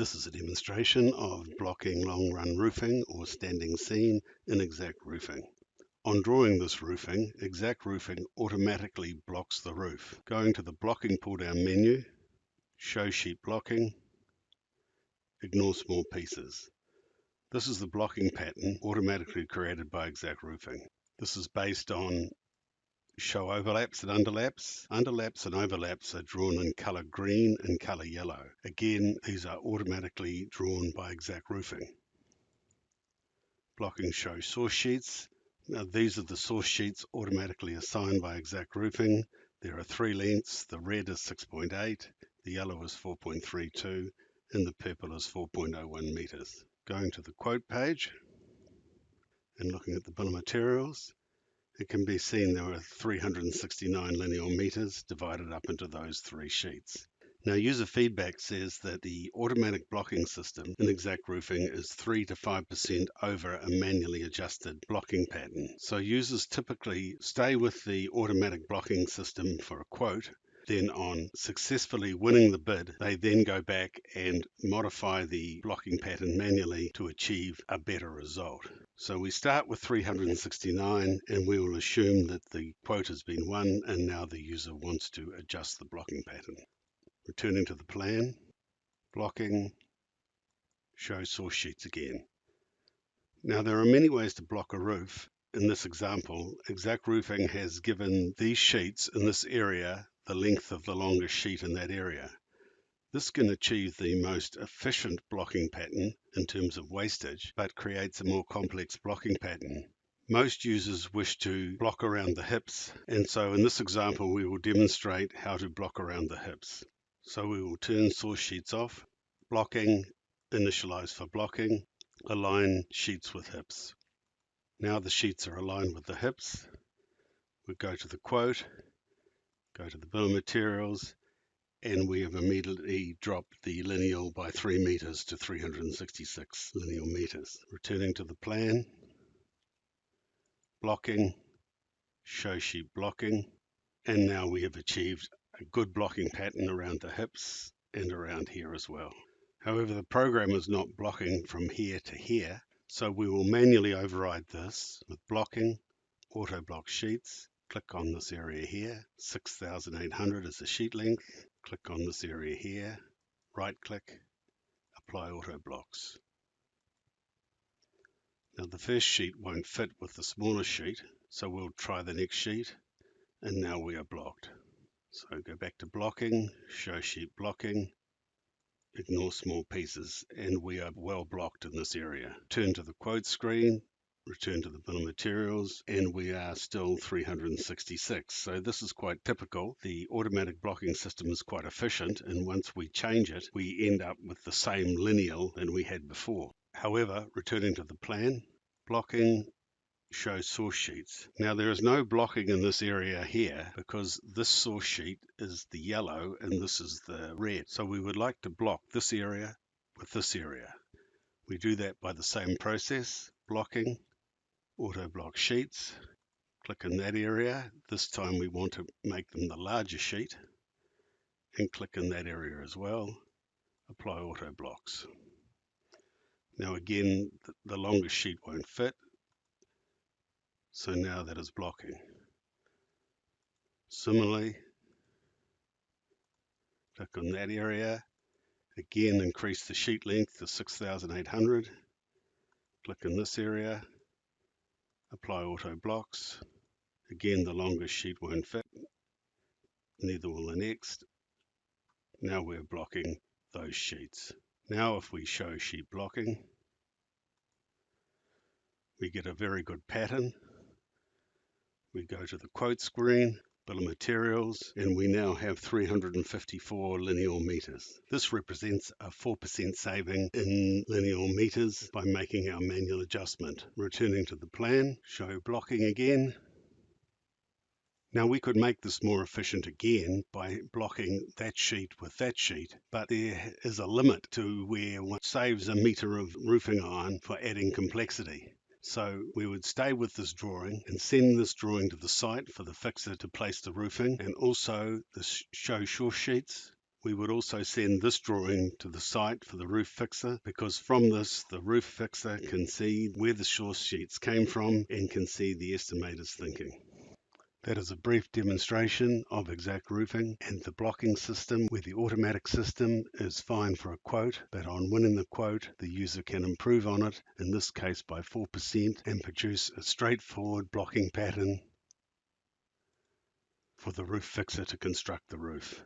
This is a demonstration of blocking long run roofing or standing seam in Exact Roofing. On drawing this roofing, Exact Roofing automatically blocks the roof. Going to the blocking pull-down menu, show sheet blocking, ignore small pieces. This is the blocking pattern automatically created by Exact Roofing. This is based on show overlaps and underlaps. Underlaps and overlaps are drawn in color green and color yellow. Again, these are automatically drawn by Exact Roofing. Blocking show source sheets. Now these are the source sheets automatically assigned by Exact Roofing. There are 3 lengths. The red is 6.8, the yellow is 4.32, and the purple is 4.01 meters. Going to the quote page and looking at the bill of materials, it can be seen there are 369 linear meters divided up into those 3 sheets. Now, user feedback says that the automatic blocking system in Exact Roofing is 3 to 5% over a manually adjusted blocking pattern. So users typically stay with the automatic blocking system for a quote. Then on successfully winning the bid, they then go back and modify the blocking pattern manually to achieve a better result. So we start with 369 and we will assume that the quote has been won and now the user wants to adjust the blocking pattern. Returning to the plan, blocking, show source sheets again. Now there are many ways to block a roof. In this example, Exact Roofing has given these sheets in this area the length of the longest sheet in that area. This can achieve the most efficient blocking pattern in terms of wastage, but creates a more complex blocking pattern. Most users wish to block around the hips, and so in this example we will demonstrate how to block around the hips. So we will turn source sheets off, blocking, initialize for blocking, align sheets with hips. Now the sheets are aligned with the hips. We go to the quote, go to the bill of materials, and we have immediately dropped the lineal by 3 meters to 366 lineal meters. Returning to the plan, blocking, show sheet blocking, and now we have achieved a good blocking pattern around the hips and around here as well. However, the program is not blocking from here to here, so we will manually override this with blocking, auto block sheets. Click on this area here, 6,800 is the sheet length. Click on this area here, right click, apply auto blocks. Now the first sheet won't fit with the smaller sheet, so we'll try the next sheet, and now we are blocked. So go back to blocking, show sheet blocking, ignore small pieces, and we are well blocked in this area. Turn to the quote screen, return to the bill of materials, and we are still 366. So this is quite typical. The automatic blocking system is quite efficient, and once we change it, we end up with the same lineal than we had before. However, returning to the plan, blocking, show source sheets. Now there is no blocking in this area here because this source sheet is the yellow and this is the red. So we would like to block this area with this area. We do that by the same process, blocking, auto block sheets, click in that area. This time we want to make them the larger sheet and click in that area as well, apply auto blocks. Now again, the longest sheet won't fit, so now that is blocking. Similarly, click on that area, again increase the sheet length to 6,800, click in this area, apply auto blocks. Again, the longest sheet won't fit, neither will the next. Now we're blocking those sheets. Now if we show sheet blocking, we get a very good pattern. We go to the quote screen, bill of materials, and we now have 354 linear meters. This represents a 4% saving in linear meters by making our manual adjustment. Returning to the plan, show blocking again. Now we could make this more efficient again by blocking that sheet with that sheet, but there is a limit to where one saves a meter of roofing iron for adding complexity. So we would stay with this drawing and send this drawing to the site for the fixer to place the roofing, and also the show source sheets, We would also send this drawing to the site for the roof fixer, because from this the roof fixer can see where the source sheets came from and can see the estimator's thinking. That is a brief demonstration of exact roofing and the blocking system, where the automatic system is fine for a quote, but on winning the quote the user can improve on it, in this case by 4%, and produce a straightforward blocking pattern for the roof fixer to construct the roof.